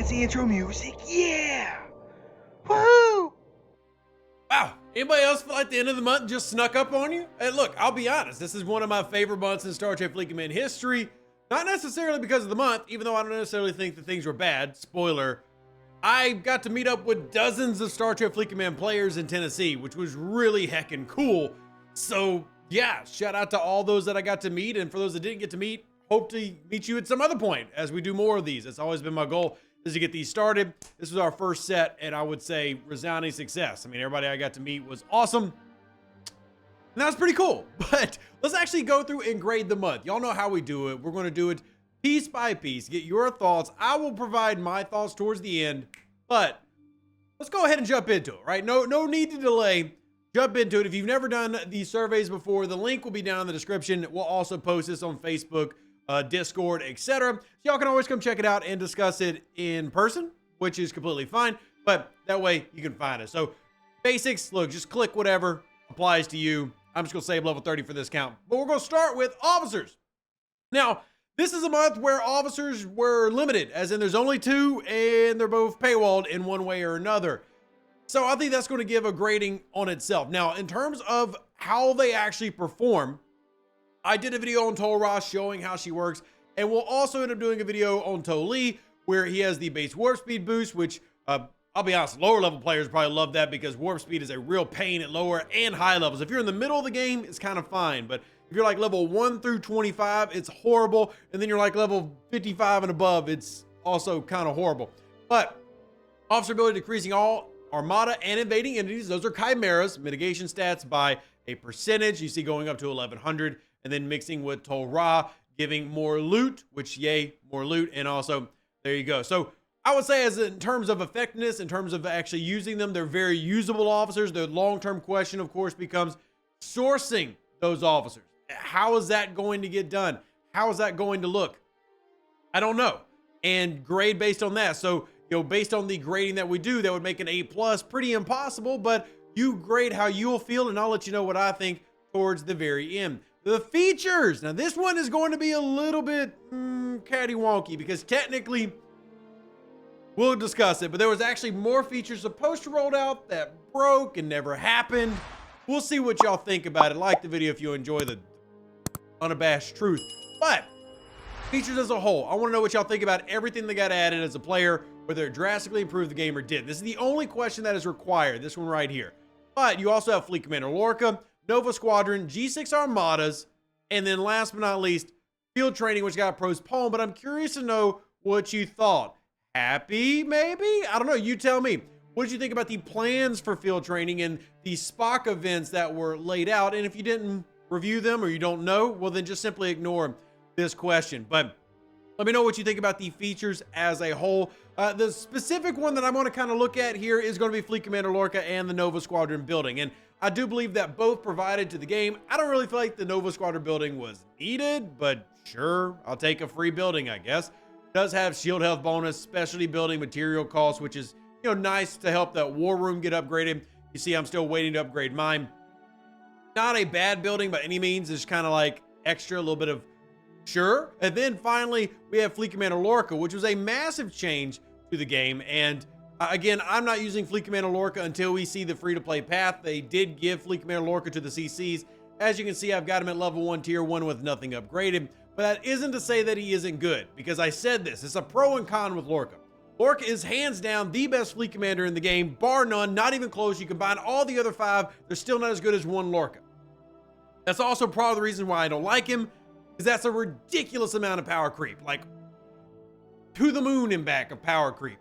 fancy intro music. Yeah! Woohoo! Wow, anybody else feel like the end of the month just snuck up on you? Hey, look, I'll be honest, this is one of my favorite months in Star Trek Fleet Command history. Not necessarily because of the month, even though I don't necessarily think that things were bad. Spoiler, I got to meet up with dozens of Star Trek Fleet Command players in Tennessee, which was really heckin' cool. So yeah, shout out to all those that I got to meet, and for those that didn't get to meet, hope to meet you at some other point as we do more of these. It's always been my goal is to get these started. This was our first set, and I would say resounding success. I mean, everybody I got to meet was awesome. And that was pretty cool. But let's actually go through and grade the month. Y'all know how we do it. We're going to do it piece by piece. Get your thoughts. I will provide my thoughts towards the end. But let's go ahead and jump into it, right? No need to delay. Jump into it. If you've never done these surveys before, the link will be down in the description. We'll also post this on Facebook, Discord, etc. So y'all can always come check it out and discuss it in person, which is completely fine, but that way you can find us. So basics, look, just click whatever applies to you. I'm just gonna save level 30 for this count, but we're gonna start with officers. Now, this is a month where officers were limited, as in there's only 2 and they're both paywalled in one way or another. So I think that's going to give a grading on itself. Now, in terms of how they actually perform, I did a video on Tolra showing how she works, and we'll also end up doing a video on Toli where he has the base warp speed boost, which I'll be honest, lower level players probably love that because warp speed is a real pain at lower and high levels. If you're in the middle of the game, it's kind of fine, but if you're like level 1 through 25, it's horrible, and then you're like level 55 and above, it's also kind of horrible. But officer ability decreasing all armada and invading entities, those are chimeras, mitigation stats by a percentage. You see going up to 1100, and then mixing with Tolra, giving more loot, which yay, more loot, and also there you go. So I would say, as in terms of effectiveness, in terms of actually using them, they're very usable officers. The long-term question, of course, becomes sourcing those officers. How is that going to get done? How is that going to look? I don't know. And grade based on that. So, you know, based on the grading that we do, that would make an A+, pretty impossible, but you grade how you'll feel, and I'll let you know what I think towards the very end. The features. Now, this one is going to be a little bit catty-wonky because technically, we'll discuss it, but there was actually more features supposed to roll out that broke and never happened. We'll see what y'all think about it. Like the video if you enjoy the unabashed truth. But features as a whole, I want to know what y'all think about everything that got added as a player, whether it drastically improved the game or did. This is the only question that is required, this one right here. But you also have Fleet Commander Lorca, Nova Squadron, G6 Armadas, and then last but not least, Field Training, which got postponed. But I'm curious to know what you thought. Happy, maybe? I don't know. You tell me. What did you think about the plans for Field Training and the Spock events that were laid out? And if you didn't review them or you don't know, well, then just simply ignore this question. But let me know what you think about the features as a whole. The specific one that I want to kind of look at here is going to be Fleet Commander Lorca and the Nova Squadron building. And I do believe that both provided to the game. I don't really feel like the Nova Squadron building was needed, but sure, I'll take a free building, I guess. It does have shield health bonus, specialty building material cost, which is, you know, nice to help that war room get upgraded. You see, I'm still waiting to upgrade mine. Not a bad building by any means. It's kind of like extra, a little bit of sure. And then finally, we have Fleet Commander Lorca, which was a massive change to the game. And again, I'm not using Fleet Commander Lorca until we see the free-to-play path. They did give Fleet Commander Lorca to the CCs. As you can see, I've got him at level 1, tier 1 with nothing upgraded. But that isn't to say that he isn't good, because I said this. It's a pro and con with Lorca. Lorca is hands down the best fleet commander in the game, bar none, not even close. You combine all the other 5, they're still not as good as one Lorca. That's also part of the reason why I don't like him, is that's a ridiculous amount of power creep, like to the moon and back of power creep.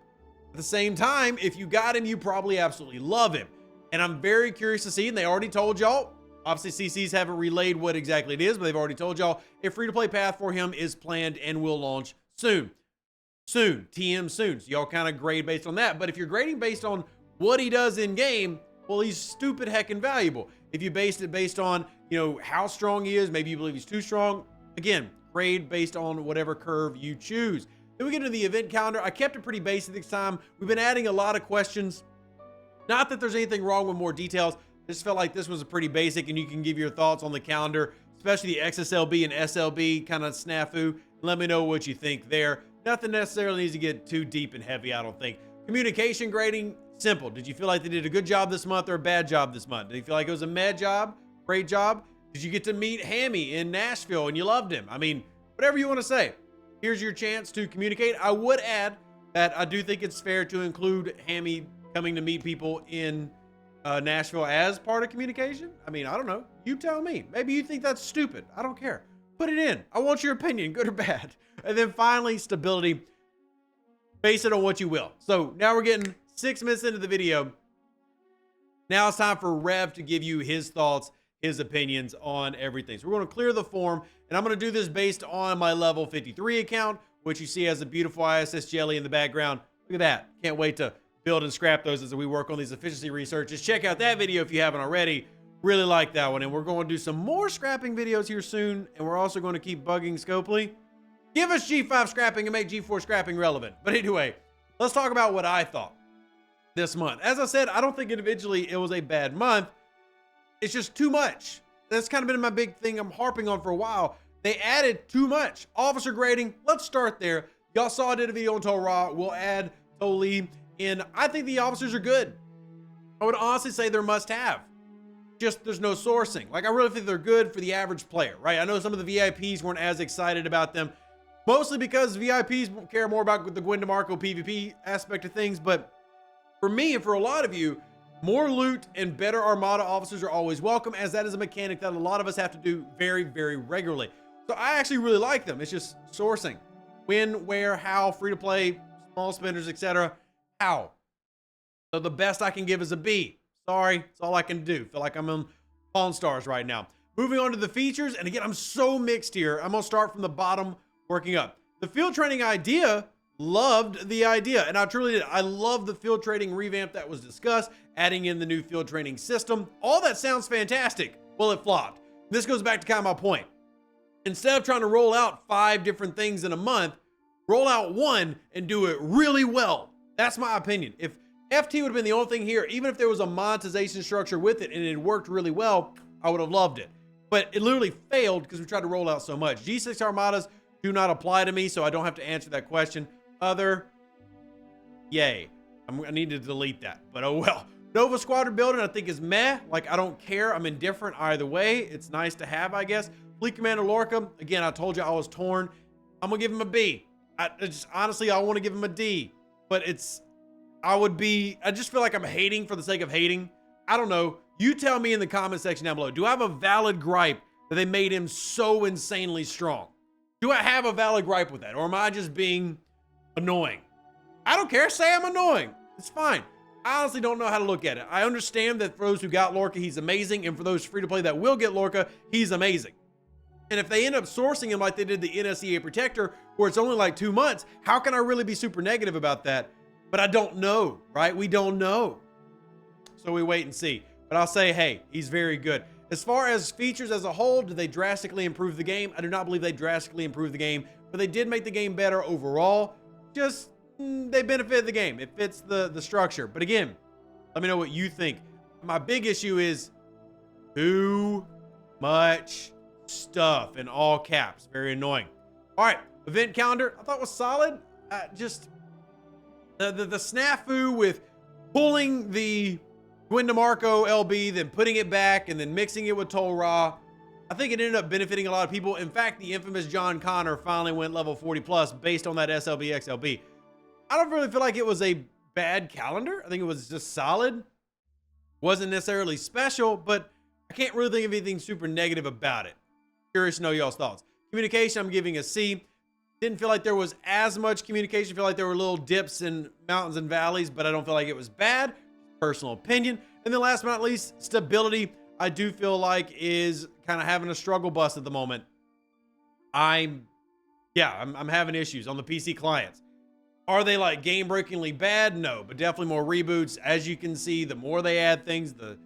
At the same time, if you got him, you probably absolutely love him. And I'm very curious to see, and they already told y'all, obviously CCs haven't relayed what exactly it is, but they've already told y'all a free-to-play path for him is planned and will launch soon. Soon, TM soon. So y'all kind of grade based on that. But if you're grading based on what he does in game, well, he's stupid heckin' valuable. If you based it based on, you know, how strong he is, maybe you believe he's too strong, again, grade based on whatever curve you choose. Then we get into the event calendar. I kept it pretty basic this time. We've been adding a lot of questions. Not that there's anything wrong with more details. I just felt like this was a pretty basic, and you can give your thoughts on the calendar, especially the XSLB and SLB kind of snafu. Let me know what you think there. Nothing necessarily needs to get too deep and heavy, I don't think. Communication grading, simple. Did you feel like they did a good job this month or a bad job this month? Did you feel like it was a mad job, great job? Did you get to meet Hammy in Nashville and you loved him? I mean, whatever you want to say. Here's your chance to communicate. I would add that I do think it's fair to include Hammy coming to meet people in Nashville as part of communication. I mean, I don't know. You tell me. Maybe you think that's stupid. I don't care. Put it in. I want your opinion, good or bad. And then finally, stability. Base it on what you will. So now we're getting 6 minutes into the video. Now it's time for Rev to give you his thoughts, his opinions on everything. So we're going to clear the form, and I'm going to do this based on my level 53 account, which you see has a beautiful ISS jelly in the background. Look at that. Can't wait to build and scrap those as we work on these efficiency researches. Check out that video if you haven't already. Really like that one. And we're going to do some more scrapping videos here soon. And we're also going to keep bugging Scopely. Give us G5 scrapping and make G4 scrapping relevant. But anyway, let's talk about what I thought this month. As I said, I don't think individually it was a bad month. It's just too much. That's kind of been my big thing I'm harping on for a while. They added too much. Officer grading, let's start there. Y'all saw I did a video on Tolra. We'll add Toli in. I think the officers are good. I would honestly say they're must-have. Just there's no sourcing. Like, I really think they're good for the average player, right? I know some of the VIPs weren't as excited about them, mostly because VIPs care more about the Gwen DeMarco PvP aspect of things. But for me and for a lot of you, more loot and better Armada officers are always welcome, as that is a mechanic that a lot of us have to do very, very regularly. So I actually really like them. It's just sourcing. When, where, how, free to play, small spenders, etc. How? So the best I can give is a B. Sorry, that's all I can do. Feel like I'm on Pawn Stars right now. Moving on to the features, and again, I'm so mixed here. I'm gonna start from the bottom, working up. The field training idea, loved the idea, and I truly did. I love the field training revamp that was discussed, adding in the new field training system. All that sounds fantastic. Well, it flopped. This goes back to kind of my point. Instead of trying to roll out 5 different things in a month, roll out one and do it really well. That's my opinion. If FT would have been the only thing here, even if there was a monetization structure with it and it worked really well, I would have loved it. But it literally failed because we tried to roll out so much. G6 Armadas do not apply to me, so I don't have to answer that question. Other, yay. I need to delete that, but oh well. Nova Squadron building, I think, is meh. Like, I don't care. I'm indifferent either way. It's nice to have, I guess. Fleet Commander Lorca, again, I told you I was torn. I'm going to give him a B. Honestly, I want to give him a D, but I just feel like I'm hating for the sake of hating. I don't know. You tell me in the comment section down below. Do I have a valid gripe that they made him so insanely strong? Do I have a valid gripe with that? Or am I just being annoying? I don't care. Say I'm annoying. It's fine. I honestly don't know how to look at it. I understand that for those who got Lorca, he's amazing. And for those free to play that will get Lorca, he's amazing. And if they end up sourcing him like they did the NSEA Protector, where it's only like 2 months, how can I really be super negative about that? But I don't know, right? We don't know. So we wait and see. But I'll say, hey, he's very good. As far as features as a whole, did they drastically improve the game? I do not believe they drastically improved the game, but they did make the game better overall. Just, they benefited the game. It fits the structure. But again, let me know what you think. My big issue is too much stuff in all caps. Very annoying. All right, event calendar, I thought was solid. Just the snafu with pulling the Gwen DeMarco LB, then putting it back, and then mixing it with Tolra. I think it ended up benefiting a lot of people. In fact, the infamous John Connor finally went level 40 plus based on that SLB XLB. I don't really feel like it was a bad calendar. I think it was just solid. Wasn't necessarily special, but I can't really think of anything super negative about it. Curious to know y'all's thoughts. Communication, I'm giving a C. Didn't feel like there was as much communication. I feel like there were little dips in mountains and valleys, but I don't feel like it was bad. Personal opinion. And then last but not least, stability, I do feel like is kind of having a struggle bus at the moment. I'm having issues on the PC clients. Are they like game-breakingly bad? No, but definitely more reboots. As you can see, the more they add things, the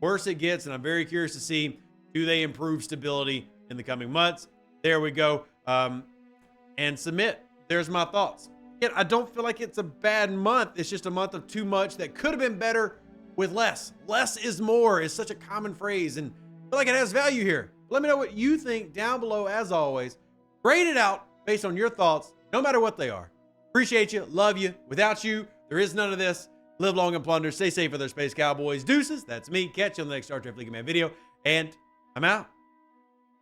worse it gets. And I'm very curious to see, do they improve stability in the coming months? There we go. And submit. There's my thoughts. Again, I don't feel like it's a bad month. It's just a month of too much that could have been better with less. Less is more is such a common phrase, and I feel like it has value here. Let me know what you think down below, as always. Grade it out based on your thoughts. no matter what they are. Appreciate you, love you. Without you, there is none of this. Live long and plunder. Stay safe with our space cowboys. Deuces, that's me. Catch you on the next Star Trek Fleeky Man video. And I'm out.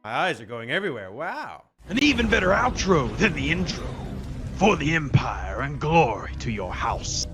My eyes are going everywhere. Wow. An even better outro than the intro. For the Empire and glory to your house.